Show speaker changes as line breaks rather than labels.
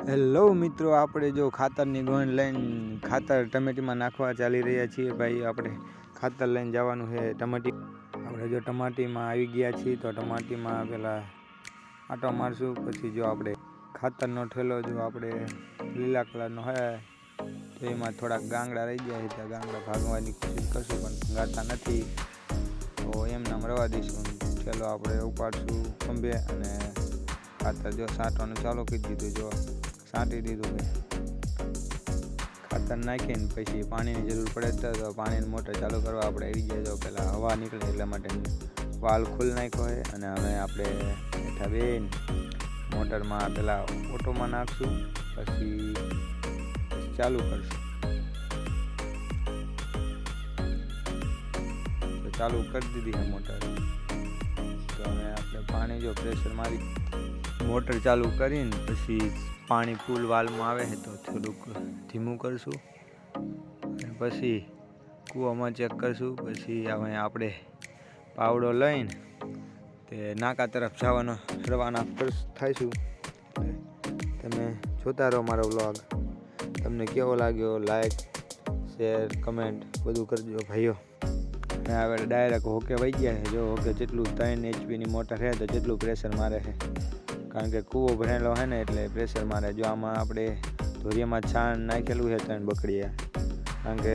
Hello મિત્રો, આપણે જો ખાતરની ગોણ લઈને ખાતર ટમેટીમાં નાખવા ચાલી રહ્યા છીએ. ભાઈ આપણે ખાતર લઈને જવાનું છે ટમાટી. આપણે જો ટમાટીમાં આવી ગયા છીએ તો ટમાટીમાં પેલા આટો મારશું. પછી જો આપણે ખાતરનો ઠેલો જો આપણે લીલા કલરનો હોય તો એમાં થોડાક ગાંગડા રહી ગયા છે, ત્યાં ગાંગડા ભાગવાની કોશિશ કરશું પણ ગાતા નથી, તો એમનામ રવા દઈશું. ઠેલો આપણે ઉપાડશું ખંભે અને ખાતર જો છાંટવાનું ચાલુ કરી દીધું. જો છાંટી દીધું છે. ખાતર નાખીને પછી પાણીની જરૂર પડે તો પાણીની મોટર ચાલુ કરવા આપણે આવી જાય. જો પહેલાં હવા નીકળે એટલા માટે વાલ ખુલ્લ નાખ્યો હોય અને હવે આપણે બેઠા બેન મોટરમાં પહેલાં ઓટોમાં નાખશું, પછી ચાલુ કરશું. તો ચાલુ કરી દીધી છે મોટર. તો હવે આપણે પાણી જો પ્રેશર મારી મોટર ચાલુ કરીને પછી પાણી ફૂલ વાલમાં આવે છે તો થોડુંક ધીમું કરશું અને પછી કૂવામાં ચેક કરશું. પછી હવે આપણે પાવડો લઈને તે નાકા તરફ જવાનો રવાના થઈશું. તમે જોતા રહો મારો વ્લોગ. તમને કેવો લાગ્યો લાઈક શેર કમેન્ટ બધું કરજો ભાઈઓ. અને હવે ડાયરેક્ટ હોકે વહી ગયા છે. જો હોકે જેટલું 3 HP મોટર છે તો જેટલું પ્રેશર મારે છે, કારણ કે કૂવો ભરેલો છે ને એટલે પ્રેશર મારે. જો આમાં આપણે ધોરિયામાં છાણ નાખેલું છે 3 બકડીયા, કારણ કે